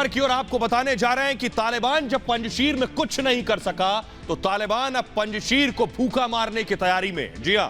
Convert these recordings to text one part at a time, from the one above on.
खबर की ओर आपको बताने जा रहे हैं कि तालिबान जब पंजशीर में कुछ नहीं कर सका तो तालिबान अब पंजशीर को भूखा मारने की तैयारी में है। जी हां,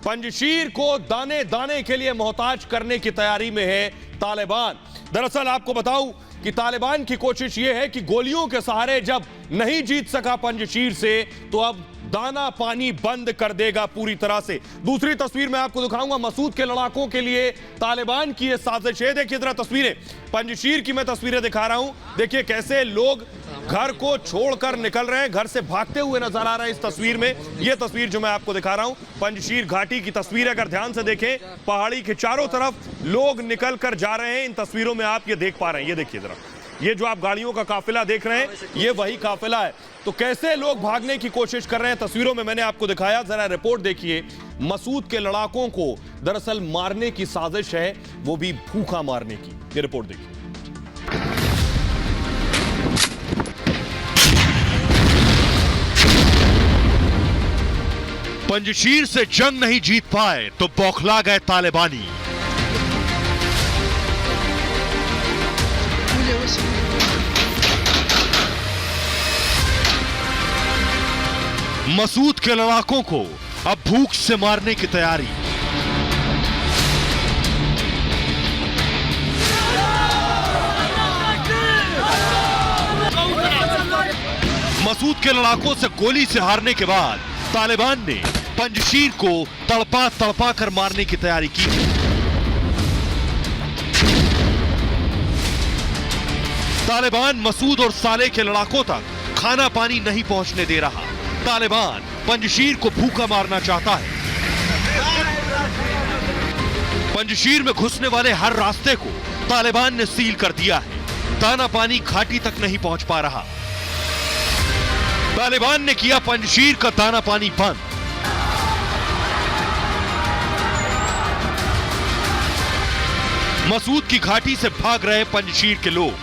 पंजशीर को दाने दाने के लिए मोहताज करने की तैयारी में है तालिबान। दरअसल आपको बताऊं कि तालिबान की कोशिश यह है कि गोलियों के सहारे जब नहीं जीत सका पंजशीर से तो अब दाना पानी बंद कर देगा पूरी तरह से। दूसरी तस्वीर मैं आपको दिखाऊंगा मसूद के लड़ाकों के लिए तालिबान की यह साजिश है। देखिए जरा तस्वीरें, पंजशीर की मैं तस्वीरें दिखा रहा हूं। देखिए कैसे लोग घर को छोड़कर निकल रहे हैं, घर से भागते हुए नजर आ रहे हैं इस तस्वीर में। यह तस्वीर जो मैं आपको दिखा रहा हूं पंजशीर घाटी की तस्वीर, अगर ध्यान से देखें पहाड़ी के चारों तरफ लोग निकल कर जा रहे हैं। इन तस्वीरों में आप ये देख पा रहे हैं, ये देखिए जरा, ये जो आप गाड़ियों का काफिला देख रहे हैं ये वही काफिला है। तो कैसे लोग भागने की कोशिश कर रहे हैं तस्वीरों में मैंने आपको दिखाया। जरा रिपोर्ट देखिए, मसूद के लड़ाकों को दरअसल मारने की साजिश है, वो भी भूखा मारने की। ये रिपोर्ट देखिए। पंजशीर से जंग नहीं जीत पाए तो बौखला गए तालिबानी। मसूद के लड़ाकों को अब भूख से मारने की तैयारी। मसूद के लड़ाकों से गोली से हारने के बाद तालिबान ने पंजशीर को तड़पा तड़पा कर मारने की तैयारी की। तालिबान मसूद और साले के लड़ाकों तक खाना पानी नहीं पहुंचने दे रहा। तालिबान पंजशीर को भूखा मारना चाहता है। पंजशीर में घुसने वाले हर रास्ते को तालिबान ने सील कर दिया है। दाना पानी घाटी तक नहीं पहुंच पा रहा। तालिबान ने किया पंजशीर का दाना पानी बंद। मसूद की घाटी से भाग रहे पंजशीर के लोग।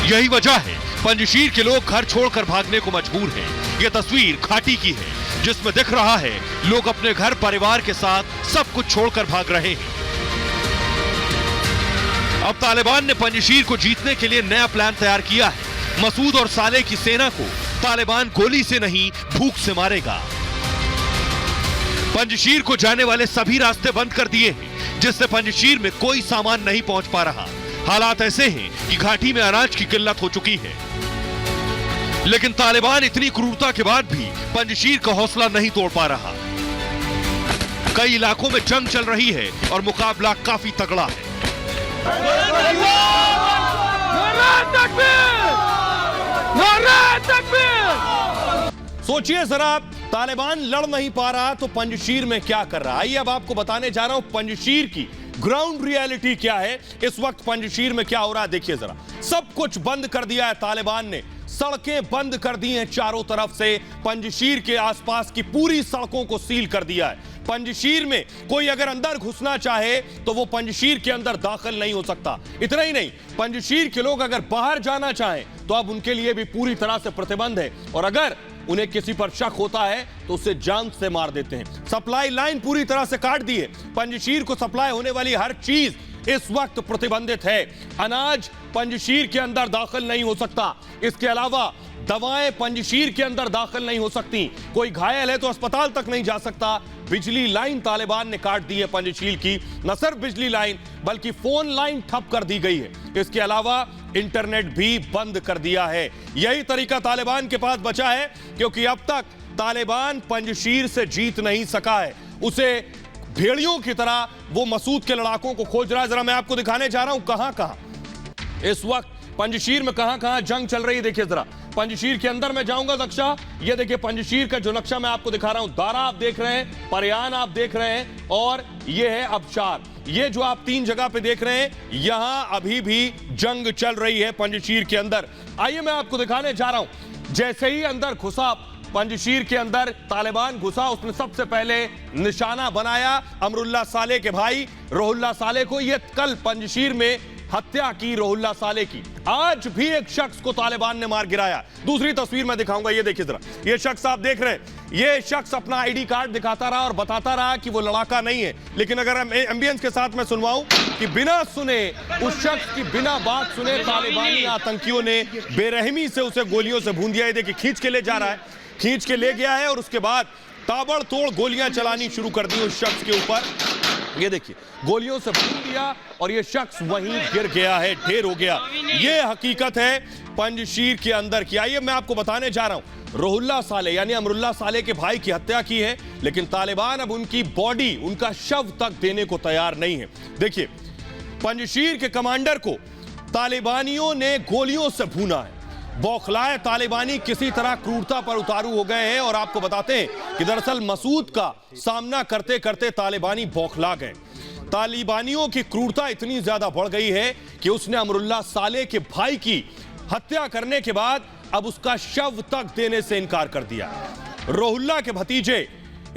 यही वजह है पंजशीर के लोग घर छोड़कर भागने को मजबूर हैं। यह तस्वीर घाटी की है जिसमें दिख रहा है लोग अपने घर परिवार के साथ सब कुछ छोड़कर भाग रहे हैं। अब तालिबान ने पंजशीर को जीतने के लिए नया प्लान तैयार किया है। मसूद और साले की सेना को तालिबान गोली से नहीं भूख से मारेगा। पंजशीर को जाने वाले सभी रास्ते बंद कर दिए हैं जिससे पंजशीर में कोई सामान नहीं पहुंच पा रहा। हालात ऐसे हैं कि घाटी में अनाज की किल्लत हो चुकी है। लेकिन तालिबान इतनी क्रूरता के बाद भी पंजशीर का हौसला नहीं तोड़ पा रहा। कई इलाकों में जंग चल रही है और मुकाबला काफी तगड़ा है। सोचिए जरा, तालिबान लड़ नहीं पा रहा तो पंजशीर में क्या कर रहा है। आइए अब आपको बताने जा रहा हूं पंजशीर की ग्राउंड रियलिटी क्या है। इस वक्त पंजशीर में क्या हो रहा है देखिए जरा। सब कुछ बंद कर दिया है तालिबान ने, सड़कें बंद कर दी हैं चारों तरफ से। पंजशीर के आसपास की पूरी सड़कों को सील कर दिया है। पंजशीर में कोई अगर अंदर घुसना चाहे तो वो पंजशीर के अंदर दाखिल नहीं हो सकता। इतना ही नहीं, पंजशीर के लोग अगर बाहर जाना चाहें तो अब उनके लिए भी पूरी तरह से प्रतिबंध है और अगर उन्हें किसी पर शक होता है तो उसे जान से मार देते हैं। सप्लाई लाइन पूरी तरह से काट दी है। पंजशीर को सप्लाई होने वाली हर चीज इस वक्त प्रतिबंधित है। अनाज पंजशीर के अंदर दाखिल नहीं हो सकता। इसके अलावा दवाएं पंजशीर के अंदर दाखिल नहीं हो सकती। कोई घायल है तो अस्पताल तक नहीं जा सकता। बिजली लाइन तालिबान ने काट दी है पंजशीर की। न सिर्फ बिजली लाइन बल्कि फोन लाइन ठप कर दी गई है। इसके अलावा इंटरनेट भी बंद कर दिया है। यही तरीका तालिबान के पास बचा है क्योंकि अब तक तालिबान पंजशीर से जीत नहीं सका है। उसे भेड़ियों की तरह वो मसूद के लड़ाकों को खोज रहा है। जरा मैं आपको दिखाने जा रहा हूं कहां कहां इस वक्त पंजशीर में कहां कहां जंग चल रही है। देखिए जरा, पंजशीर के अंदर मैं जाऊंगा नक्शा। ये देखिए पंजशीर का जो नक्शा मैं आपको दिखा रहा हूं, दारा आप देख रहे हैं, परयान आप देख रहे हैं और ये है अबशार। ये जो आप तीन जगह पे देख रहे हैं यहां अभी भी जंग चल रही है पंजशीर के अंदर। आइए मैं आपको दिखाने जा रहा हूं। जैसे ही अंदर घुसा पंजशीर के अंदर तालिबान घुसा, उसने सबसे पहले निशाना बनाया अमरुल्लाह साले के भाई रोहुल्लाह साले को। ये कल पंजशीर में हत्या की रोहुल्लाह साले की। आज भी एक शख्स को तालिबान ने मार गिराया। दूसरी तस्वीर मैं दिखाऊंगा, ये देखिए जरा, ये शख्स आप देख रहे हैं, ये शख्स अपना आईडी कार्ड दिखाता रहा और बताता रहा कि वो लड़ाका नहीं है। लेकिन अगर एम्बियंस के साथ मैं सुनवाऊं कि बिना सुने, उस शख्स की बिना बात सुने तालिबानी आतंकियों ने बेरहमी से उसे गोलियों से भून दिया। ये देखिए खींच के ले जा रहा है, खींच के ले गया है और उसके बाद ताबड़तोड़ गोलियां चलानी शुरू कर दी उस शख्स के ऊपर। ये देखिए गोलियों से भून दिया और ये शख्स वहीं गिर गया है, ढेर हो गया। ये हकीकत है पंजशीर के अंदर की। आइए मैं आपको बताने जा रहा हूं, रोहुल्ला साले यानी अमरुल्लाह साले के भाई की हत्या की है, लेकिन तालिबान अब उनकी बॉडी, उनका शव तक देने को तैयार नहीं है। देखिए पंजशीर के कमांडर को तालिबानियों ने गोलियों से भूना है। बौखलाए तालिबानी किसी तरह क्रूरता पर उतारू हो गए हैं और आपको बताते हैं कि दरअसल मसूद का सामना करते करते तालिबानी बौखला गए। तालिबानियों की क्रूरता इतनी ज्यादा बढ़ गई है कि उसने अमरुल्लाह साले के भाई की हत्या करने के बाद अब उसका शव तक देने से इनकार कर दिया। रोहुल्ला के भतीजे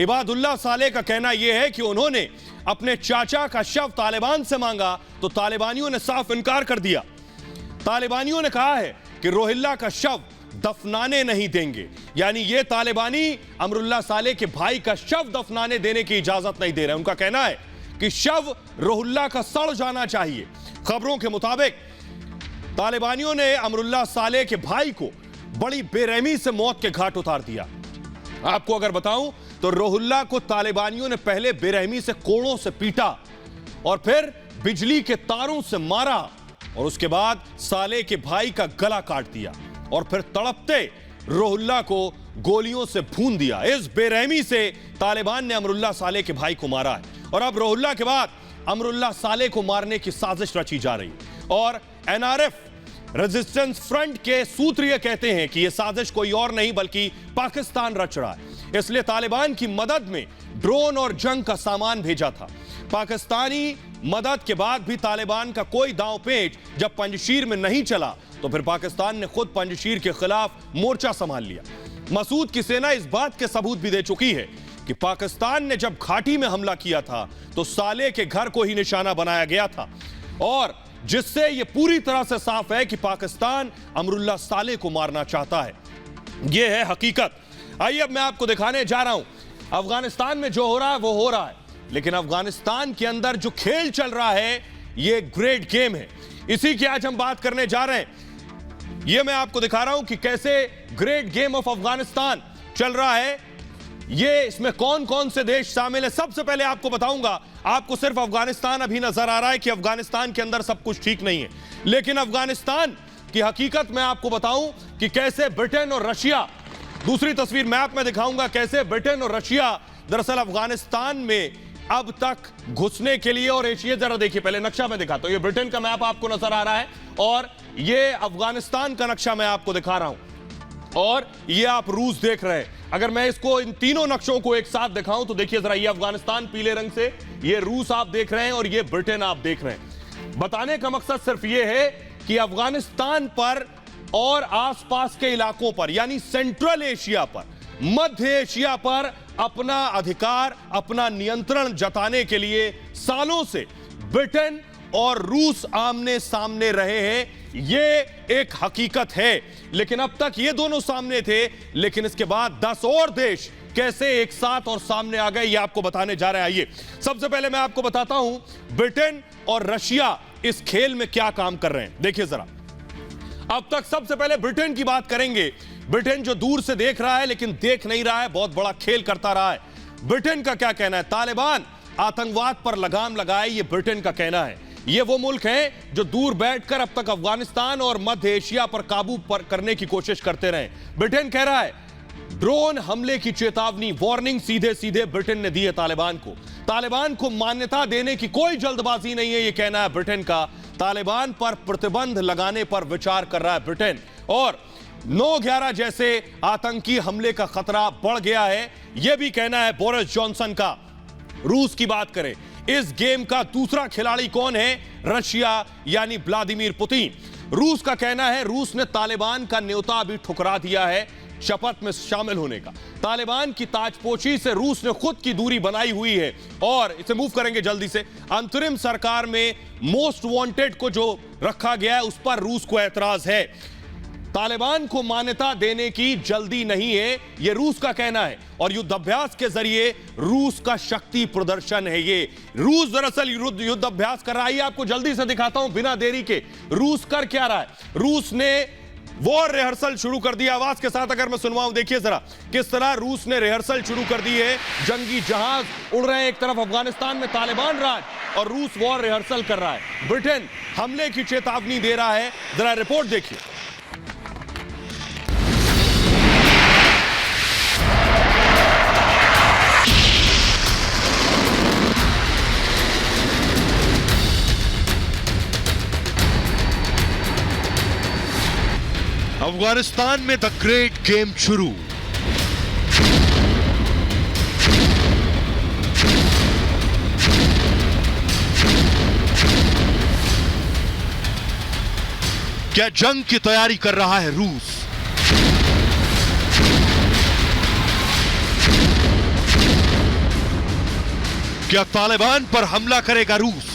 इबादुल्लाह साले का कहना यह है कि उन्होंने अपने चाचा का शव तालिबान से मांगा तो तालिबानियों ने साफ इनकार कर दिया। तालिबानियों ने कहा है कि रोहिल्ला का शव दफनाने नहीं देंगे, यानी ये तालिबानी अमरुल्लाह साले के भाई का शव दफनाने देने की इजाजत नहीं दे रहे। उनका कहना है कि शव रोहुल्ला का सड़ जाना चाहिए। खबरों के मुताबिक तालिबानियों ने अमरुल्लाह साले के भाई को बड़ी बेरहमी से मौत के घाट उतार दिया। आपको अगर बताऊं तो रोहुल्ला को तालिबानियों ने पहले बेरहमी से कोड़ों से पीटा और फिर बिजली के तारों से मारा और उसके बाद साले के भाई का गला काट दिया और फिर तड़पते रोहुल्ला को गोलियों से भून दिया। इस बेरहमी से तालिबान ने अमरुल्लाह साले के भाई को मारा है और अब रोहुल्ला के बाद अमरुल्लाह साले को मारने की साजिश रची जा रही है। और एनआरएफ रेजिस्टेंस फ्रंट के सूत्र ये कहते हैं कि यह साजिश कोई और नहीं बल्कि पाकिस्तान रच रहा है। इसलिए तालिबान की मदद में ड्रोन और जंग का सामान भेजा था। पाकिस्तानी मदद के बाद भी तालिबान का कोई दांव पेच जब पंजशीर में नहीं चला तो फिर पाकिस्तान ने खुद पंजशीर के खिलाफ मोर्चा संभाल लिया। मसूद की सेना इस बात के सबूत भी दे चुकी है कि पाकिस्तान ने जब घाटी में हमला किया था तो साले के घर को ही निशाना बनाया गया था, और जिससे यह पूरी तरह से साफ है कि पाकिस्तान अमरुल्लाह साले को मारना चाहता है। यह है हकीकत। आइए अब मैं आपको दिखाने जा रहा हूं अफगानिस्तान में जो हो रहा है वो हो रहा है, लेकिन अफगानिस्तान के अंदर जो खेल चल रहा है ये ग्रेट गेम है। इसी की आज हम बात करने जा रहे हैं। ये मैं आपको दिखा रहा हूं कि कैसे ग्रेट गेम ऑफ अफगानिस्तान चल रहा है। ये इसमें कौन कौन से देश शामिल है सबसे पहले आपको बताऊंगा। आपको सिर्फ अफगानिस्तान अभी नजर आ रहा है कि अफगानिस्तान के अंदर सब कुछ ठीक नहीं है, लेकिन अफगानिस्तान की हकीकत मैं आपको बताऊं कि कैसे ब्रिटेन और रशिया, दूसरी तस्वीर मैप में दिखाऊंगा कैसे ब्रिटेन और रशिया दरअसल अफगानिस्तान में अब तक घुसने के लिए, और एशिया जरा देखिए पहले नक्शा में दिखाता हूं। ये ब्रिटेन का मैप आपको नजर आ रहा है और ये अफगानिस्तान का नक्शा मैं आपको दिखा रहा हूं और ये आप रूस देख रहे हैं। अगर मैं इसको इन तीनों नक्शों को एक साथ दिखाऊं तो देखिए जरा, ये अफगानिस्तान पीले रंग से, ये रूस आप देख रहे हैं और ये ब्रिटेन आप देख रहे हैं। बताने का मकसद सिर्फ ये है कि अफगानिस्तान पर और आसपास के इलाकों पर यानी सेंट्रल एशिया पर, मध्य एशिया पर अपना अधिकार, अपना नियंत्रण जताने के लिए सालों से ब्रिटेन और रूस आमने सामने रहे हैं। ये एक हकीकत है, लेकिन अब तक ये दोनों सामने थे, लेकिन इसके बाद 10 और देश कैसे एक साथ और सामने आ गए ये आपको बताने जा रहे हैं। आइए सबसे पहले मैं आपको बताता हूं ब्रिटेन और रशिया इस खेल में क्या काम कर रहे हैं। देखिए जरा, अब तक सबसे पहले ब्रिटेन की बात करेंगे। ब्रिटेन जो दूर से देख रहा है लेकिन देख नहीं रहा है, बहुत बड़ा खेल करता रहा है। ब्रिटेन का क्या कहना है? तालिबान आतंकवाद पर लगाम लगाए, ये ब्रिटेन का कहना है। ये वो मुल्क हैं जो दूर बैठकर अब तक अफगानिस्तान और मध्य एशिया पर काबू करने की कोशिश करते रहे। ब्रिटेन कह रहा है ड्रोन हमले की चेतावनी, वार्निंग सीधे सीधे ब्रिटेन ने दी है तालिबान को। तालिबान को मान्यता देने की कोई जल्दबाजी नहीं है, ये कहना है ब्रिटेन का। तालिबान पर प्रतिबंध लगाने पर विचार कर रहा है ब्रिटेन। और 9/11 जैसे आतंकी हमले का खतरा बढ़ गया है, यह भी कहना है बोरिस जॉनसन का। रूस की बात करें, इस गेम का दूसरा खिलाड़ी कौन है? रशिया यानी व्लादिमीर पुतिन। रूस का कहना है रूस ने तालिबान का न्योता अभी ठुकरा दिया है शपथ में शामिल होने का। तालिबान की ताजपोशी से रूस ने खुद की दूरी बनाई हुई है और इसे मूव करेंगे जल्दी से। अंतरिम सरकार में मोस्ट वांटेड को जो रखा गया है उस पर रूस को ऐतराज है। तालिबान को मान्यता देने की जल्दी नहीं है, यह रूस का कहना है और युद्धाभ्यास के जरिए रूस का शक्ति प्रदर्शन है। ये रूस दरअसल युद्धाभ्यास कर रहा है। आपको जल्दी से दिखाता हूं बिना देरी के रूस कर क्या रहा है। रूस ने वॉर रिहर्सल शुरू कर दिया। आवाज के साथ अगर मैं सुनवाऊं, देखिए जरा किस तरह रूस ने रिहर्सल शुरू कर दी है। जंगी जहाज उड़ रहे हैं, एक तरफ अफगानिस्तान में तालिबान राज और रूस वॉर रिहर्सल कर रहा है। ब्रिटेन हमले की चेतावनी दे रहा है। जरा रिपोर्ट देखिए। अफगानिस्तान में द ग्रेट गेम शुरू। क्या जंग की तैयारी कर रहा है रूस? क्या तालिबान पर हमला करेगा रूस?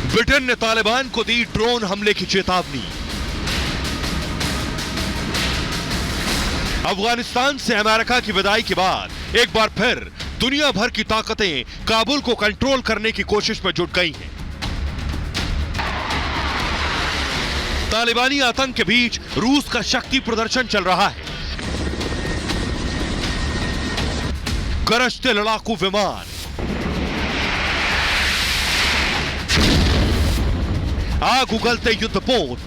ब्रिटेन ने तालिबान को दी ड्रोन हमले की चेतावनी। अफगानिस्तान से अमेरिका की विदाई के बाद एक बार फिर दुनिया भर की ताकतें काबुल को कंट्रोल करने की कोशिश में जुट गई हैं। तालिबानी आतंक के बीच रूस का शक्ति प्रदर्शन चल रहा है। गरजते लड़ाकू विमान, आग उगलते युद्धपोत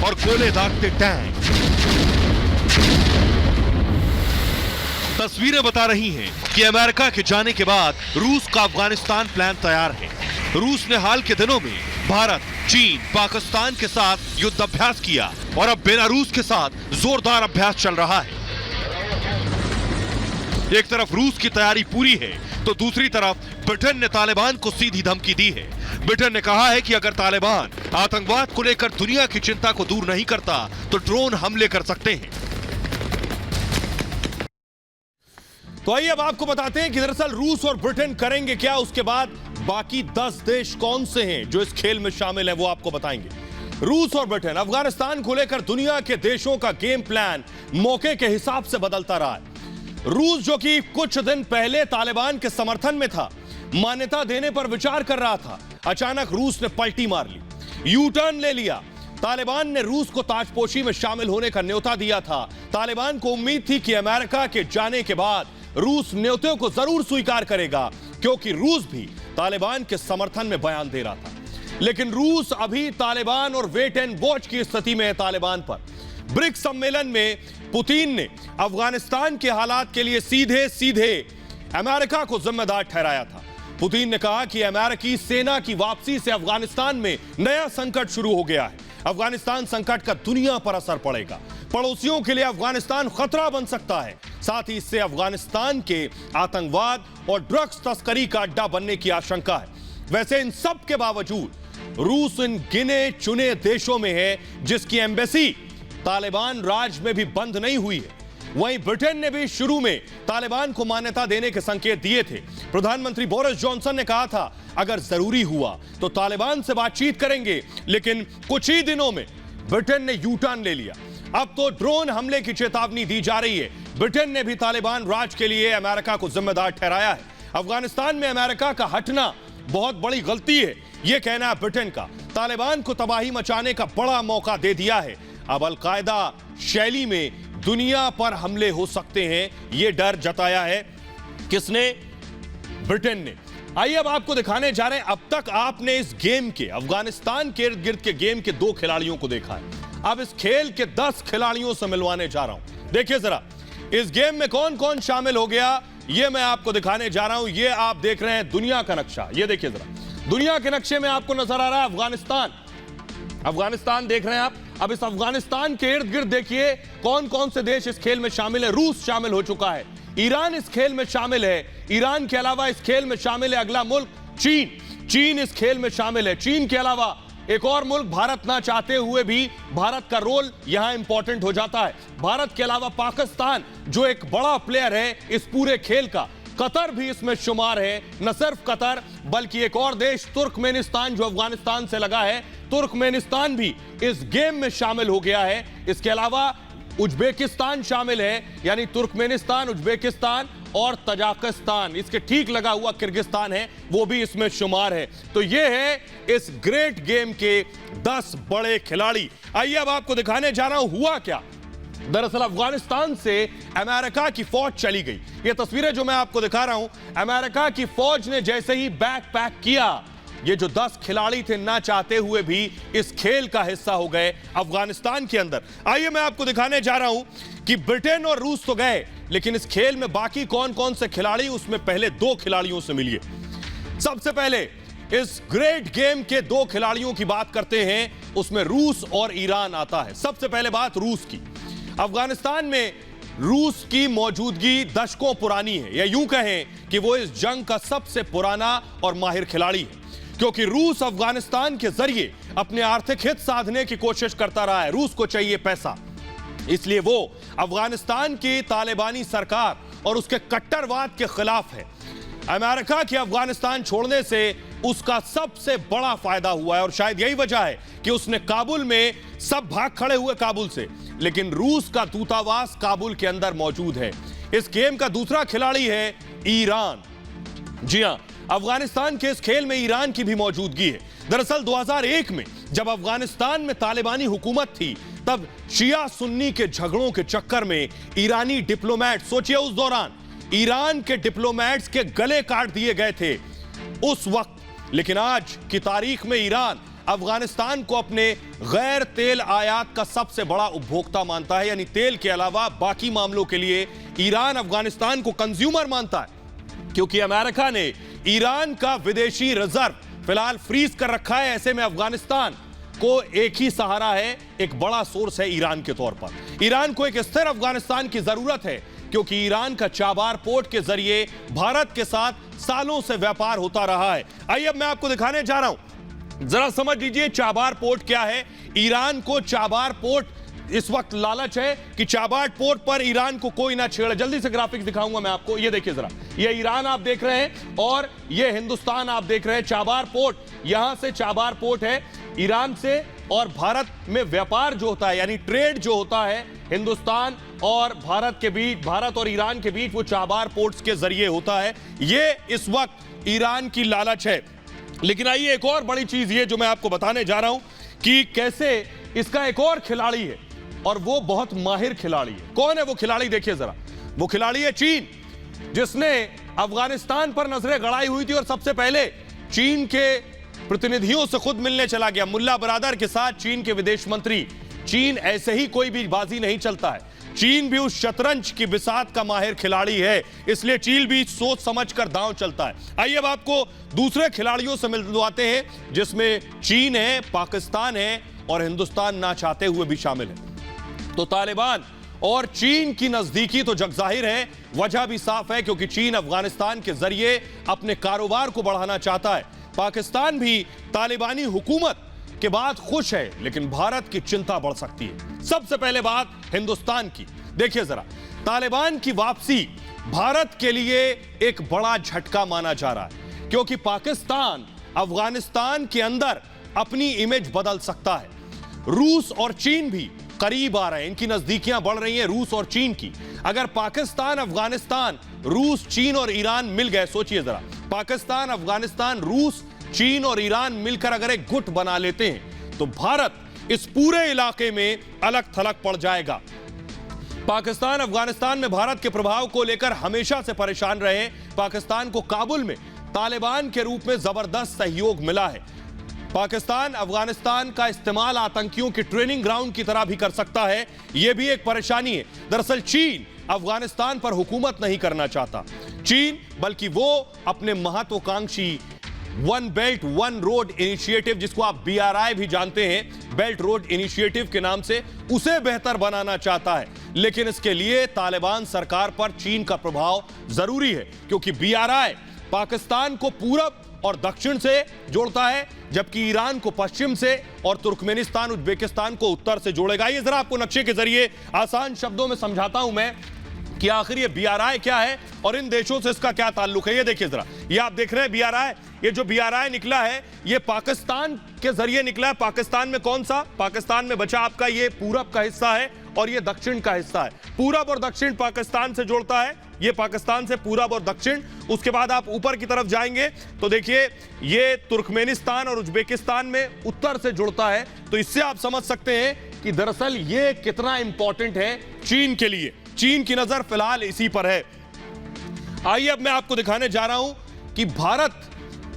और गोले दागते टैंक। तस्वीरें बता रही हैं कि अमेरिका के जाने के बाद रूस का अफगानिस्तान प्लान तैयार है। रूस ने हाल के दिनों में भारत, चीन, पाकिस्तान के साथ युद्धाभ्यास किया और अब बेलारूस के साथ जोरदार अभ्यास चल रहा है। एक तरफ रूस की तैयारी पूरी है तो दूसरी तरफ ब्रिटेन ने तालिबान को सीधी धमकी दी है। ब्रिटेन ने कहा है कि अगर तालिबान आतंकवाद को लेकर दुनिया की चिंता को दूर नहीं करता तो ड्रोन हमले कर सकते हैं। तो आइए अब आपको बताते हैं कि दरअसल रूस और ब्रिटेन करेंगे क्या। उसके बाद बाकी 10 देश कौन से हैं जो इस खेल में शामिल हैं वो आपको बताएंगे। रूस और ब्रिटेन अफगानिस्तान को लेकर दुनिया के देशों का गेम प्लान मौके के हिसाब से बदलता रहा है। रूस जो कि कुछ दिन पहले तालिबान के समर्थन में था, मान्यता देने पर विचार कर रहा था, अचानक रूस ने पलटी मार ली, यू टर्न ले लिया। तालिबान ने रूस को ताजपोशी में शामिल होने का न्योता दिया था। तालिबान को उम्मीद थी कि अमेरिका के जाने के बाद रूस न्योते को जरूर स्वीकार करेगा, क्योंकि रूस भी तालिबान के समर्थन में बयान दे रहा था। लेकिन रूस अभी तालिबान और वेट एंड वॉच की स्थिति में है। तालिबान पर ब्रिक्स सम्मेलन में पुतिन ने अफगानिस्तान के हालात के लिए सीधे सीधे अमेरिका को जिम्मेदार ठहराया था। पुतिन ने कहा कि अमेरिकी सेना की वापसी से अफगानिस्तान में नया संकट शुरू हो गया है। अफगानिस्तान संकट का दुनिया पर असर पड़ेगा। पड़ोसियों के लिए अफगानिस्तान खतरा बन सकता है। साथ ही इससे अफगानिस्तान के आतंकवाद और ड्रग्स तस्करी का अड्डा बनने की आशंका है। वैसे इन सब के बावजूद रूस इन गिने चुने देशों में है जिसकी एम्बेसी तालिबान राज में भी बंद नहीं हुई है। वहीं ब्रिटेन ने भी शुरू में तालिबान को मान्यता देने के संकेत दिए थे। प्रधानमंत्री बोरिस जॉनसन ने कहा था अगर जरूरी हुआ तो तालिबान से बातचीत करेंगे, लेकिन कुछ ही दिनों में ब्रिटेन ने यू टर्न ले लिया। अब तो ड्रोन हमले की चेतावनी दी जा रही है। ब्रिटेन ने भी तालिबान राज के लिए अमेरिका को जिम्मेदार ठहराया है। अफगानिस्तान में अमेरिका का हटना बहुत बड़ी गलती है, यह कहना है ब्रिटेन का। तालिबान को तबाही मचाने का बड़ा मौका दे दिया है। अब अलकायदा शैली में दुनिया पर हमले हो सकते हैं, यह डर जताया है किसने? ब्रिटेन ने। आइए अब आपको दिखाने जा रहे हैं। अब तक आपने इस गेम के, अफगानिस्तान के इर्द गिर्द के गेम के 2 खिलाड़ियों को देखा है। अब इस खेल के 10 खिलाड़ियों से मिलवाने जा रहा हूं। देखिए जरा इस गेम में कौन कौन शामिल हो गया, यह मैं आपको दिखाने जा रहा हूं। यह आप देख रहे हैं दुनिया का नक्शा। यह देखिए जरा दुनिया के नक्शे में आपको नजर आ रहा है अफगानिस्तान। अफगानिस्तान देख रहे हैं आप। अब इस अफगानिस्तान के इर्द गिर्द देखिए कौन कौन से देश इस खेल में शामिल है। रूस शामिल हो चुका है, ईरान इस खेल में शामिल है, ईरान के अलावा इस खेल में शामिल है अगला मुल्क चीन। चीन इस खेल में शामिल है। चीन के अलावा एक और मुल्क भारत ना चाहते हुए भी भारत का रोल यहां इंपॉर्टेंट हो जाता है। भारत के अलावा पाकिस्तान जो एक बड़ा प्लेयर है इस पूरे खेल का, कतर भी इसमें शुमार है। न सिर्फ कतर बल्कि एक और देश तुर्कमेनिस्तान जो अफगानिस्तान से लगा है, तुर्कमेनिस्तान भी इस गेम में शामिल हो गया है। इसके अलावा उज्बेकिस्तान शामिल है, यानी तुर्कमेनिस्तान, उज्बेकिस्तान और तजाकिस्तान, इसके ठीक लगा हुआ किर्गिस्तान है, वो भी इसमें शुमार है। तो ये है इस ग्रेट गेम के 10 बड़े खिलाड़ी। आइए अब आपको दिखाने जा रहा हूं हुआ क्या। दरअसल अफगानिस्तान से अमेरिका की फौज चली गई। ये तस्वीरें जो मैं आपको दिखा रहा हूं, अमेरिका की फौज ने जैसे ही बैग पैक किया, ये जो 10 खिलाड़ी थे ना चाहते हुए भी इस खेल का हिस्सा हो गए अफगानिस्तान के अंदर। आइए मैं आपको दिखाने जा रहा हूं कि ब्रिटेन और रूस तो गए, लेकिन इस खेल में बाकी कौन कौन से खिलाड़ी, उसमें पहले 2 खिलाड़ियों से मिलिए। सबसे पहले इस ग्रेट गेम के 2 खिलाड़ियों की बात करते हैं, उसमें रूस और ईरान आता है। सबसे पहले बात रूस की। अफगानिस्तान में रूस की मौजूदगी दशकों पुरानी है, या यूं कहें कि वो इस जंग का सबसे पुराना और माहिर खिलाड़ी है, क्योंकि रूस अफगानिस्तान के जरिए अपने आर्थिक हित साधने की कोशिश करता रहा है। रूस को चाहिए पैसा, इसलिए वो अफगानिस्तान की तालिबानी सरकार और उसके कट्टरवाद के खिलाफ है। अमेरिका के अफगानिस्तान छोड़ने से उसका सबसे बड़ा फायदा हुआ है, और शायद यही वजह है कि उसने काबुल में, सब भाग खड़े हुए काबुल से, लेकिन रूस का दूतावास काबुल के अंदर मौजूद है। इस गेम का दूसरा खिलाड़ी है ईरान। जी हां, अफगानिस्तान के इस खेल में ईरान की भी मौजूदगी है। दरअसल 2001 में जब अफगानिस्तान में तालिबानी हुकूमत थी, तब शिया सुन्नी के झगड़ों के चक्कर में ईरानी डिप्लोमेट, सोचिए उस दौरान ईरान के डिप्लोमेट्स के गले काट दिए गए थे उस वक्त। लेकिन आज की तारीख में ईरान अफगानिस्तान को अपने गैर तेल आयात का सबसे बड़ा उपभोक्ता मानता है, यानी तेल के अलावा बाकी मामलों के लिए ईरान अफगानिस्तान को कंज्यूमर मानता है, क्योंकि अमेरिका ने ईरान का विदेशी रिजर्व फिलहाल फ्रीज कर रखा है। ऐसे में अफगानिस्तान को एक ही सहारा है, एक बड़ा सोर्स है ईरान के तौर पर। ईरान को एक स्थिर अफगानिस्तान की जरूरत है, क्योंकि ईरान का चाबार पोर्ट के जरिए भारत के साथ सालों से व्यापार होता रहा है। आइए अब मैं आपको दिखाने जा रहा हूं, जरा समझ लीजिए चाबार पोर्ट क्या है। ईरान को चाबार पोर्ट इस वक्त लालच है कि चाबार पोर्ट पर ईरान को कोई ना छेड़े। जल्दी से ग्राफिक्स दिखाऊंगा मैं आपको, ये देखिए जरा, ये ईरान आप देख रहे हैं और ये हिंदुस्तान आप देख रहे हैं। चाबार पोर्ट, यहां से चाबार पोर्ट है ईरान से, और भारत में व्यापार जो होता है, यानी ट्रेड जो होता है हिंदुस्तान और भारत के बीच, भारत और ईरान के बीच, वो चाबार पोर्ट्स के जरिए होता है। ये इस वक्त ईरान की लालच है। लेकिन आइए एक और बड़ी चीज ये जो मैं आपको बताने जा रहा हूं कि कैसे इसका एक और खिलाड़ी है, और वो बहुत माहिर खिलाड़ी है। कौन है वो खिलाड़ी, देखिए जरा। वो खिलाड़ी है चीन, जिसने अफगानिस्तान पर नजरें गड़ाई हुई थी और सबसे पहले चीन के प्रतिनिधियों से खुद मिलने चला गया, मुल्ला बरादर के साथ, चीन के विदेश मंत्री। चीन ऐसे ही कोई भी बाजी नहीं चलता है, चीन भी उस शतरंज की बिसात का माहिर खिलाड़ी है, इसलिए चीन भी सोच समझकर दांव चलता है। आइए अब आपको दूसरे खिलाड़ियों से मिलवाते हैं, जिसमें चीन है, पाकिस्तान है और हिंदुस्तान ना चाहते हुए भी शामिल है। तो तालिबान और चीन की नजदीकी तो जगजाहिर है, वजह भी साफ है, क्योंकि चीन अफगानिस्तान के जरिए अपने कारोबार को बढ़ाना चाहता है। पाकिस्तान भी तालिबानी हुकूमत के बाद खुश है, लेकिन भारत की चिंता बढ़ सकती है। सबसे पहले बात हिंदुस्तान की, देखिए जरा। तालिबान की वापसी भारत के लिए एक बड़ा झटका माना जा रहा है, क्योंकि पाकिस्तान अफगानिस्तान के अंदर अपनी इमेज बदल सकता है। रूस और चीन भी करीब आ रहे हैं, इनकी नजदीकियां बढ़ रही हैं रूस और चीन की। अगर पाकिस्तान, अफगानिस्तान, रूस, चीन और ईरान मिल गए, सोचिए जरा, पाकिस्तान, अफगानिस्तान, रूस, चीन और ईरान मिलकर अगर एक गुट बना लेते हैं, तो भारत इस पूरे इलाके में अलग थलग पड़ जाएगा। पाकिस्तान अफगानिस्तान में भारत के प्रभाव को लेकर हमेशा से परेशान रहे। पाकिस्तान को काबुल में तालिबान के रूप में जबरदस्त सहयोग मिला है। पाकिस्तान अफगानिस्तान का इस्तेमाल आतंकियों की ट्रेनिंग ग्राउंड की तरह भी कर सकता है, यह भी एक परेशानी है। दरअसल चीन अफगानिस्तान पर हुकूमत नहीं करना चाहता, चीन बल्कि वो अपने महत्वाकांक्षी one belt one road initiative, जिसको आप BRI भी जानते हैं, बेल्ट रोड इनिशिएटिव के नाम से, उसे बेहतर बनाना चाहता है। लेकिन इसके लिए तालिबान सरकार पर चीन का प्रभाव जरूरी है, क्योंकि BRI पाकिस्तान को पूरब और दक्षिण से जोड़ता है, जबकि ईरान को पश्चिम से और तुर्कमेनिस्तान, उज्बेकिस्तान को उत्तर से जोड़ेगा। ये जरा आपको नक्शे के जरिए आसान शब्दों में समझाता हूं मैं कि आखिर ये BRI क्या है और इन देशों से इसका क्या ताल्लुक है। ये देखिए जरा, ये आप देख रहे हैं BRI, ये जो BRI निकला है ये पाकिस्तान के जरिए निकला है। पाकिस्तान में कौन सा? पाकिस्तान में बचा आपका ये पूरब का हिस्सा है और ये दक्षिण का हिस्सा है। पूरब और दक्षिण पाकिस्तान से जोड़ता है, ये पाकिस्तान से पूरब और दक्षिण। उसके बाद आप ऊपर की तरफ जाएंगे तो देखिए ये तुर्कमेनिस्तान और उज्बेकिस्तान में उत्तर से जुड़ता है। तो इससे आप समझ सकते हैं कि दरअसल ये कितना इंपॉर्टेंट है चीन के लिए। चीन की नजर फिलहाल इसी पर है। आइए अब मैं आपको दिखाने जा रहा हूं कि भारत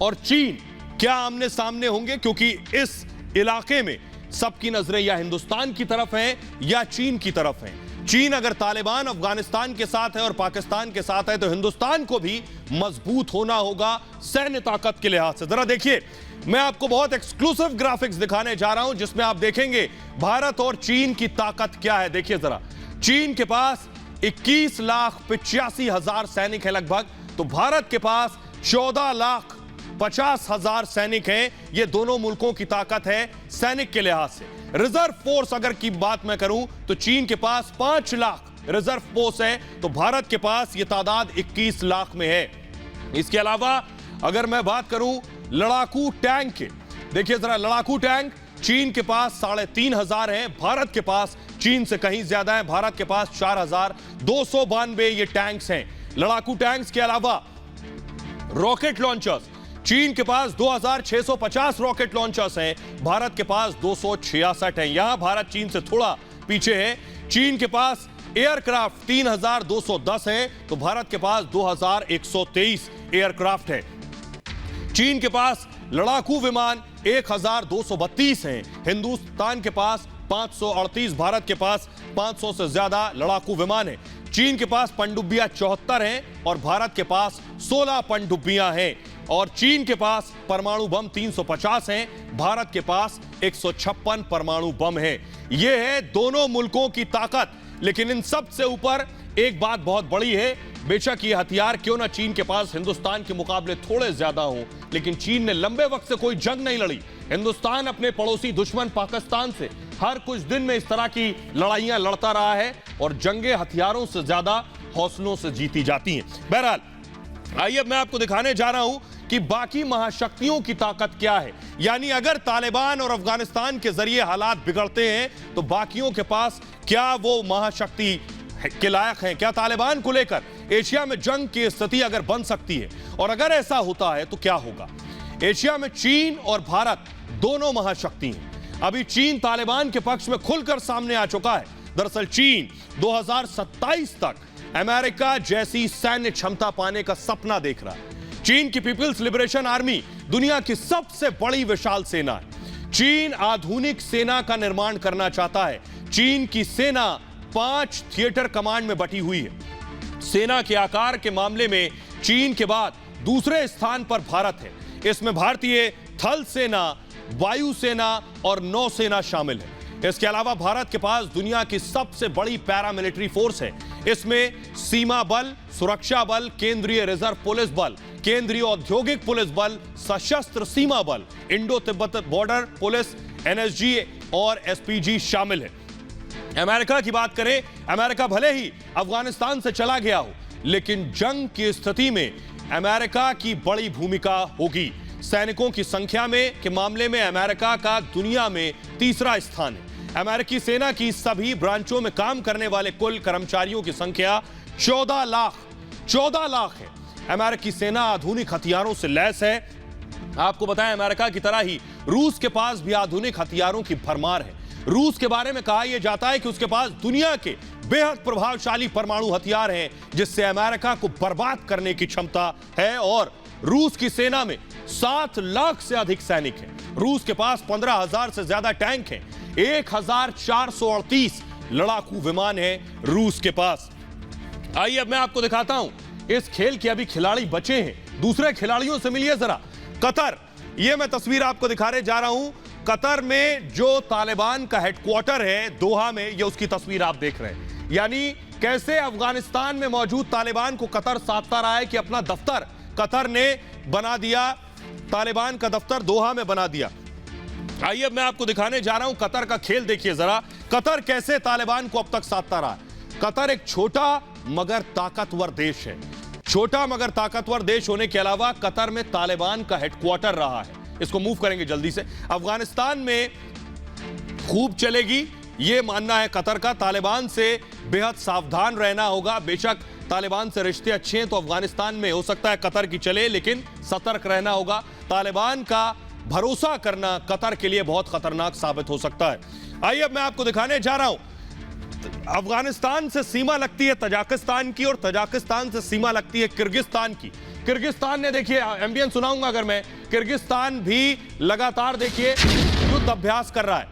और चीन क्या आमने सामने होंगे, क्योंकि इस इलाके में सबकी नजरें या हिंदुस्तान की तरफ हैं या चीन की तरफ हैं। चीन अगर तालिबान अफगानिस्तान के साथ है और पाकिस्तान के साथ है तो हिंदुस्तान को भी मजबूत होना होगा सैन्य ताकत के लिहाज से। जरा देखिए, मैं आपको बहुत एक्सक्लूसिव ग्राफिक्स दिखाने जा रहा हूं जिसमें आप देखेंगे भारत और चीन की ताकत क्या है। देखिए जरा, चीन के पास 21,85,000 सैनिक है लगभग, तो भारत के पास 14,50,000 सैनिक हैं। ये दोनों मुल्कों की ताकत है सैनिक के लिहाज से। रिजर्व फोर्स अगर की बात मैं करूं तो चीन के पास 5 लाख रिजर्व फोर्स है, तो भारत के पास ये तादाद 21 लाख में है। इसके अलावा अगर मैं बात करूं लड़ाकू टैंक के, देखिए जरा, लड़ाकू टैंक चीन के पास 3,500 हैं, भारत के पास चीन से कहीं ज्यादा है। भारत के पास 4,292 ये टैंक्स हैं, लड़ाकू टैंक्स के अलावा रॉकेट लॉन्चर्स चीन के पास 2,650 रॉकेट लॉन्चर्स हैं, भारत के पास 266 हैं। यहां भारत चीन से थोड़ा पीछे है। चीन के पास एयरक्राफ्ट 3,210 है, तो भारत के पास 2,123 एयरक्राफ्ट है। चीन के पास लड़ाकू विमान 1,232 हैं, हिंदुस्तान के पास 538, भारत के पास 500 से ज्यादा लड़ाकू विमान है। चीन के पास पनडुब्बियां 74 हैं और भारत के पास 16 पनडुब्बियां हैं। और चीन के पास परमाणु बम 350 हैं, भारत के पास 156 परमाणु बम हैं। यह है दोनों मुल्कों की ताकत। लेकिन इन सब से ऊपर एक बात बहुत बड़ी है, बेशक ये हथियार क्यों ना चीन के पास हिंदुस्तान के मुकाबले थोड़े ज्यादा हो, लेकिन चीन ने लंबे वक्त से कोई जंग नहीं लड़ी। हिंदुस्तान अपने पड़ोसी दुश्मन पाकिस्तान से हर कुछ दिन में इस तरह की लड़ाइयां लड़ता रहा है और जंगे हथियारों से ज्यादा हौसलों से जीती जाती हैं। बहरहाल आइए मैं आपको दिखाने जा रहा हूं कि बाकी महाशक्तियों की ताकत क्या है। यानी अगर तालिबान और अफगानिस्तान के जरिए हालात बिगड़ते हैं तो बाकियों के पास क्या वो महाशक्ति के लायक हैं? क्या तालिबान को लेकर एशिया में जंग की स्थिति अगर बन सकती है, और अगर ऐसा होता है तो क्या होगा? एशिया में चीन और भारत दोनों महाशक्ति हैं। अभी चीन तालिबान के पक्ष में खुलकर सामने आ चुका है। दरअसल चीन 2027 तक अमेरिका जैसी सैन्य क्षमता पाने का सपना देख रहा है। चीन की पीपल्स लिबरेशन आर्मी दुनिया की सबसे बड़ी विशाल सेना है। चीन आधुनिक सेना का निर्माण करना चाहता है। चीन की सेना 5 थिएटर कमांड में बटी हुई है। सेना के आकार के मामले में चीन के बाद दूसरे स्थान पर भारत है। इसमें भारतीय थल सेना, वायुसेना और नौसेना शामिल है। इसके अलावा भारत के पास दुनिया की सबसे बड़ी पैरामिलिट्री फोर्स है। इसमें सीमा बल, सुरक्षा बल, केंद्रीय रिजर्व पुलिस बल, केंद्रीय औद्योगिक पुलिस बल, सशस्त्र सीमा बल, Indo Tibet border police, NSG और एसपीजी शामिल है। अमेरिका की बात करें, अमेरिका भले ही अफगानिस्तान से चला गया हो, लेकिन जंग की स्थिति में अमेरिका की बड़ी भूमिका होगी। सैनिकों की संख्या में के मामले में अमेरिका का दुनिया में तीसरा स्थान है। अमेरिकी सेना की सभी ब्रांचों में काम करने वाले कुल कर्मचारियों की संख्या 14 लाख है। अमेरिकी सेना आधुनिक हथियारों से लैस है। आपको बताएं, अमेरिका की तरह ही रूस के पास भी आधुनिक हथियारों की भरमार है। रूस के बारे में कहा यह जाता है कि उसके पास दुनिया के बेहद प्रभावशाली परमाणु हथियार हैं, जिससे अमेरिका को बर्बाद करने की क्षमता है। और रूस की सेना में 7 लाख से अधिक सैनिक हैं। रूस के पास 15,000 से ज्यादा टैंक हैं। 1,438 लड़ाकू विमान हैं रूस के पास। आइए अब मैं आपको दिखाता हूं, इस खेल के अभी खिलाड़ी बचे हैं। दूसरे खिलाड़ियों से मिलिए जरा। कतर, यह मैं तस्वीर आपको दिखाने जा रहा हूं। कतर में जो तालिबान का हेडक्वार्टर है दोहा में, यह उसकी तस्वीर आप देख रहे हैं। यानी कैसे अफगानिस्तान में मौजूद तालिबान को कतर साधता रहा है कि अपना दफ्तर कतर ने बना दिया, तालिबान का दफ्तर दोहा में बना दिया। आइए मैं आपको दिखाने जा रहा हूं कतर का खेल। देखिए जरा, कतर कैसे तालिबान को अब तक साधता रहा। कतर एक छोटा मगर ताकतवर देश है। छोटा मगर ताकतवर देश होने के अलावा कतर में तालिबान का हेडक्वार्टर रहा है। इसको मूव करेंगे जल्दी से। अफगानिस्तान में खूब चलेगी यह मानना है कतर का। तालिबान से बेहद सावधान रहना होगा। बेशक तालिबान से रिश्ते अच्छे हैं तो अफगानिस्तान में हो सकता है कतर की चले, लेकिन सतर्क रहना होगा। तालिबान का भरोसा करना कतर के लिए बहुत खतरनाक साबित हो सकता है। आइए अब मैं आपको दिखाने जा रहा हूं। अफगानिस्तान से सीमा लगती है तजाकिस्तान की और तजाकिस्तान से सीमा लगती है किर्गिस्तान की। किर्गिस्तान ने देखिए एम्बियंस सुनाऊंगा अगर मैं, किर्गिस्तान भी लगातार देखिए युद्ध अभ्यास कर रहा है।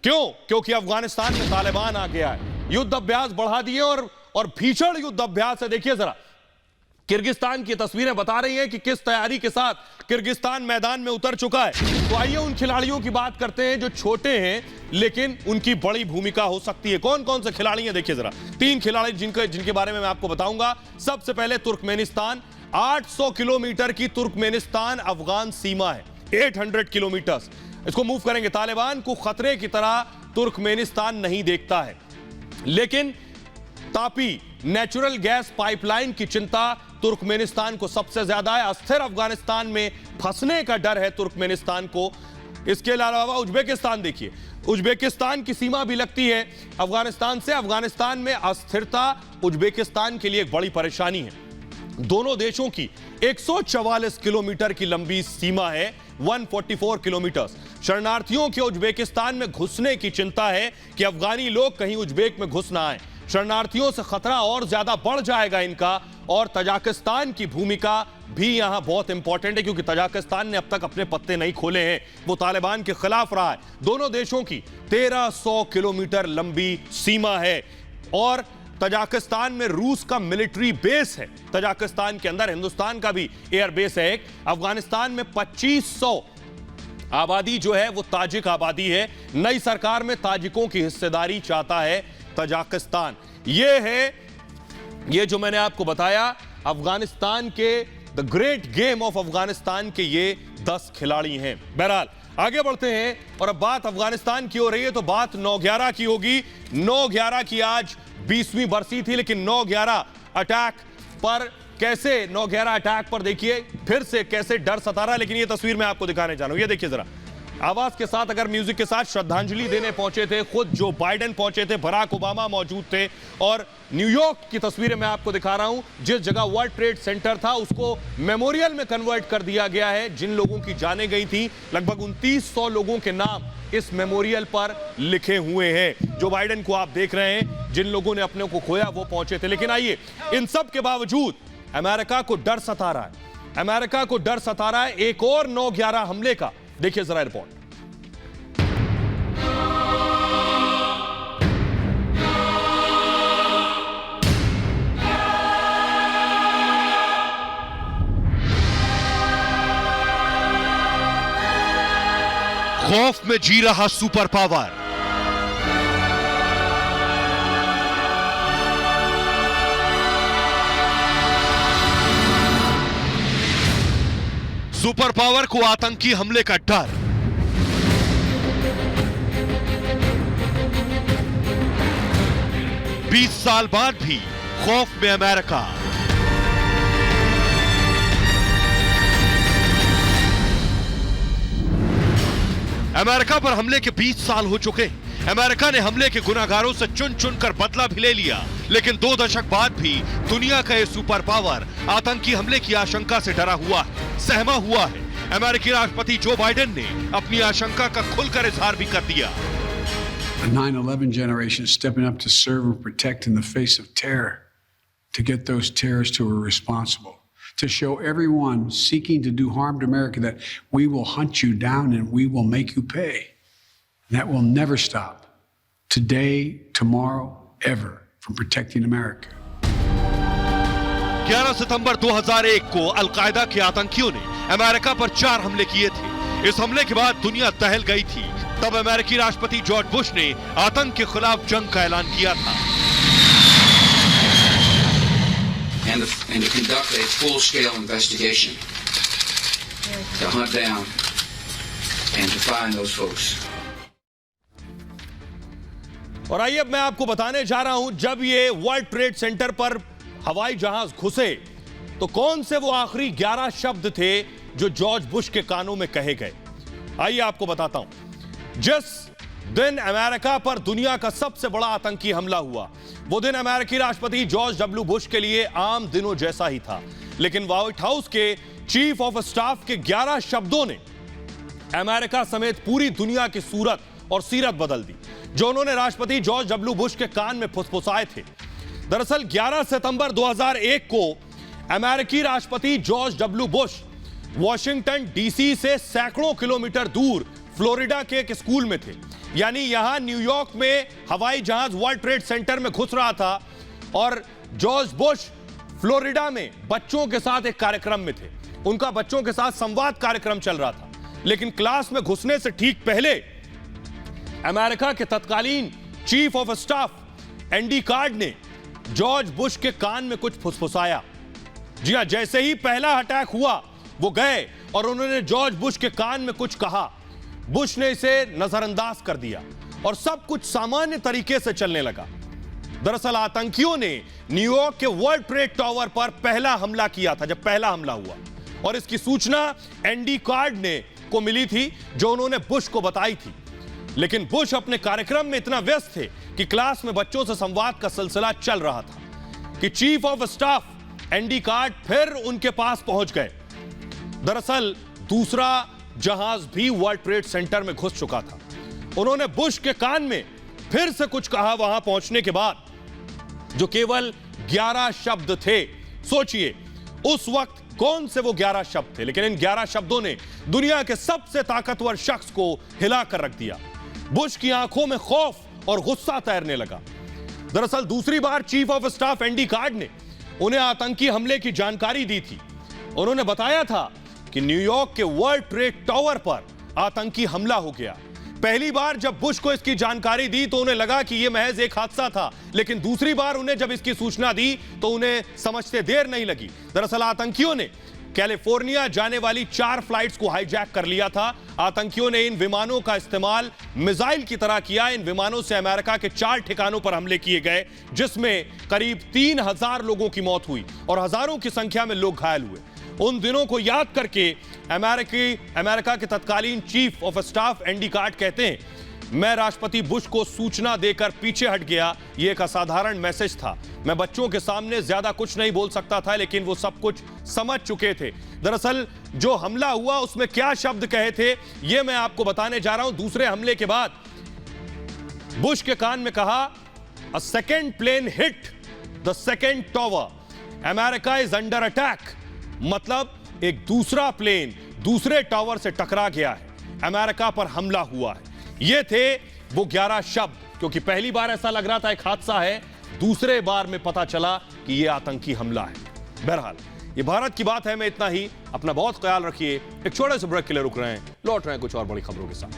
क्यों? क्योंकि अफगानिस्तान में तालिबान आ गया है। युद्ध अभ्यास बढ़ा दिए और भीषण युद्ध अभ्यास है। देखिए जरा किर्गिस्तान की तस्वीरें बता रही हैं कि किस तैयारी के साथ किर्गिस्तान मैदान में उतर चुका है। तो आइए उन खिलाड़ियों की बात करते हैं जो छोटे हैं लेकिन उनकी बड़ी भूमिका हो सकती है। कौन कौन से खिलाड़ी हैं देखिए जरा। 3 खिलाड़ी जिनके बारे में मैं आपको बताऊंगा। सबसे पहले तुर्कमेनिस्तान। 800 किलोमीटर की तुर्कमेनिस्तान अफगान सीमा है, 800 किलोमीटर। इसको मूव करेंगे। तालिबान को खतरे की तरह तुर्कमेनिस्तान नहीं देखता है, लेकिन तापी नेचुरल गैस पाइपलाइन की चिंता तुर्कमेनिस्तान को सबसे ज्यादा है। अस्थिर अफगानिस्तान में फंसने का डर है तुर्कमेनिस्तान को। इसके अलावा उज्बेकिस्तान देखिए, उज्बेकिस्तान की सीमा भी लगती है अफगानिस्तान से। अफगानिस्तान में अस्थिरता उज्बेकिस्तान के लिए एक बड़ी परेशानी है। दोनों देशों की 144 किलोमीटर की लंबी सीमा है, 144 किलोमीटर। शरणार्थियों के उज्बेकिस्तान में घुसने की चिंता है कि अफगानी लोग कहीं उज्बेक में घुस ना आए। शरणार्थियों से खतरा और ज्यादा बढ़ जाएगा इनका। और तजाकिस्तान की भूमिका भी यहां बहुत इंपॉर्टेंट है, क्योंकि तजाकिस्तान ने अब तक अपने पत्ते नहीं खोले हैं। वो तालिबान के खिलाफ रहा है। दोनों देशों की 1300 किलोमीटर लंबी सीमा है और तजाकिस्तान में रूस का मिलिट्री बेस है। तजाकिस्तान के अंदर हिंदुस्तान का भी एयर बेस है एक। अफगानिस्तान में 2500 आबादी जो है वो ताजिक आबादी है। नई सरकार में ताजिकों की हिस्सेदारी चाहता है तजाकिस्तान। ये जो मैंने आपको बताया अफगानिस्तान के the great game of Afghanistan के ये 10 खिलाड़ी हैं। बहरहाल आगे बढ़ते हैं और अब बात अफगानिस्तान की हो रही है तो बात 9/11 की होगी। 9/11 की आज 20वीं बरसी थी, लेकिन 9/11 अटैक पर कैसे 9/11 अटैक पर देखिए फिर से कैसे डर सता रहा है। लेकिन ये तस्वीर मैं आपको दिखाने जा रहा हूं। ये देखिए जरा, आवाज के साथ अगर म्यूजिक के साथ श्रद्धांजलि देने पहुंचे थे, खुद जो बाइडेन पहुंचे थे, बराक ओबामा मौजूद थे। और न्यूयॉर्क की तस्वीरें मैं आपको दिखा रहा हूं। जिस जगह वर्ल्ड ट्रेड सेंटर था उसको मेमोरियल में कन्वर्ट कर दिया गया है। जिन लोगों की जानें गई थी, लगभग 2900 लोगों के नाम इस मेमोरियल पर लिखे हुए हैं। जो बाइडेन को आप देख रहे हैं, जिन लोगों ने अपने को खोया वो पहुंचे थे। लेकिन आइए, इन सब के बावजूद अमेरिका को डर सता रहा है। अमेरिका को डर सता रहा है एक और 9/11 हमले का। देखिए जरा रिपोर्ट। खौफ में जी रहा सुपर पावर। सुपर पावर को आतंकी हमले का डर। बीस साल बाद भी खौफ में अमेरिका। अमेरिका पर हमले के 20 साल हो चुके। अमेरिका ने हमले के गुनाहगारों से चुन चुन कर बदला भी ले लिया, लेकिन 2 दशक बाद भी दुनिया का यह सुपर पावर आतंकी हमले की आशंका से डरा हुआ है, सहमा हुआ है। अमेरिकी राष्ट्रपति जो बाइडेन ने अपनी आशंका का खुलकर इजहार भी कर दिया। The 9/11 generation is stepping up to serve and protect in the face of terror, to get those terrorists who are responsible, to show everyone seeking to do harm to America that we will hunt you down and we will make you pay. And that will never stop. Today, tomorrow, ever, from protecting America. 11 सितंबर 2001 को al Qaeda के आतंकियों ने America पर 4 हमले किए थे। इस हमले के बाद दुनिया दहल गई थी। तब अमेरिकी राष्ट्रपति जॉर्ज बुश ने आतंक के खिलाफ जंग का ऐलान किया था। And to conduct a full-scale investigation to hunt down and to find those folks. और आइए अब मैं आपको बताने जा रहा हूं, जब ये वर्ल्ड ट्रेड सेंटर पर हवाई जहाज घुसे तो कौन से वो आखिरी 11 शब्द थे जो जॉर्ज बुश के कानों में कहे गए। आइए आपको बताता हूं। जिस दिन अमेरिका पर दुनिया का सबसे बड़ा आतंकी हमला हुआ, वो दिन अमेरिकी राष्ट्रपति जॉर्ज डब्ल्यू बुश के लिए आम दिनों जैसा ही था, लेकिन व्हाइट हाउस के चीफ ऑफ स्टाफ के 11 शब्दों ने अमेरिका समेत पूरी दुनिया की सूरत और सीरत बदल दी, जो उन्होंने राष्ट्रपति जॉर्ज डब्ल्यू बुश के कान में फुसफुसाए थे। दरअसल 11 सितंबर 2001 को अमेरिकी राष्ट्रपति George W Bush Washington DC से सैकड़ों किलोमीटर दूर फ्लोरिडा के एक स्कूल में थे। यानी यहां न्यूयॉर्क में हवाई जहाज वर्ल्ड ट्रेड सेंटर में घुस रहा था और जॉर्ज बुश फ्लोरिडा में बच्चों के साथ एक कार्यक्रम में थे। उनका बच्चों के साथ संवाद कार्यक्रम चल रहा था, लेकिन क्लास में घुसने से ठीक पहले अमेरिका के तत्कालीन chief of staff Andy Card ने जॉर्ज बुश के कान में कुछ फुसफुसाया। जी हां, जैसे ही पहला अटैक हुआ वो गए और उन्होंने जॉर्ज बुश के कान में कुछ कहा। बुश ने इसे नजरअंदाज कर दिया और सब कुछ सामान्य तरीके से चलने लगा। दरअसल आतंकियों ने न्यूयॉर्क के वर्ल्ड ट्रेड टावर पर पहला हमला किया था, जब पहला हमला हुआ, और इसकी सूचना एंडी कार्ड ने को मिली थी, जो उन्होंने बुश को बताई थी। लेकिन बुश अपने कार्यक्रम में इतना व्यस्त थे कि क्लास में बच्चों से संवाद का सिलसिला चल रहा था कि chief of staff Andy card फिर उनके पास पहुंच गए। दरअसल दूसरा जहाज भी वर्ल्ड ट्रेड सेंटर में घुस चुका था। उन्होंने बुश के कान में फिर से कुछ कहा वहां पहुंचने के बाद, जो केवल 11 शब्द थे। सोचिए उस वक्त कौन से वो 11 शब्द थे, लेकिन इन 11 शब्दों ने दुनिया के सबसे ताकतवर शख्स को हिलाकर रख दिया। बुश की आंखों में खौफ और गुस्सा तैरने लगा। दरअसल दूसरी बार chief of staff Andy Card ने उन्हें आतंकी हमले की जानकारी दी थी। उन्होंने बताया था कि न्यूयॉर्क के वर्ल्ड ट्रेड टावर पर आतंकी हमला हो गया। पहली बार जब बुश को इसकी जानकारी दी तो उन्हें लगा कि यह महज एक हादसा था, लेकिन दूसरी बार उन्हें जब इसकी सूचना दी तो उन्हें समझते देर नहीं लगी। दरअसल आतंकियों ने कैलिफोर्निया जाने वाली 4 फ्लाइट्स को हाईजैक कर लिया था। आतंकियों ने इन विमानों का इस्तेमाल मिसाइल की तरह किया। इन विमानों से अमेरिका के 4 ठिकानों पर हमले किए गए, जिसमें करीब 3000 लोगों की मौत हुई और हजारों की संख्या में लोग घायल हुए। उन दिनों को याद करके अमेरिका के तत्कालीन chief of staff Andy card कहते हैं, मैं राष्ट्रपति बुश को सूचना देकर पीछे हट गया। यह एक असाधारण मैसेज था। मैं बच्चों के सामने ज्यादा कुछ नहीं बोल सकता था, लेकिन वो सब कुछ समझ चुके थे। दरअसल जो हमला हुआ उसमें क्या शब्द कहे थे यह मैं आपको बताने जा रहा हूं। दूसरे हमले के बाद बुश के कान में कहा, a second plane hit the second tower, America is under attack. मतलब एक दूसरा प्लेन दूसरे टावर से टकरा गया है, अमेरिका पर हमला हुआ है। ये थे वो 11 शब्द, क्योंकि पहली बार ऐसा लग रहा था एक हादसा है, दूसरे बार में पता चला कि यह आतंकी हमला है। बहरहाल ये भारत की बात है। मैं इतना ही, अपना बहुत ख्याल रखिए। एक छोटे से ब्रेक के लिए रुक रहे हैं, लौट रहे हैं कुछ और बड़ी खबरों के साथ।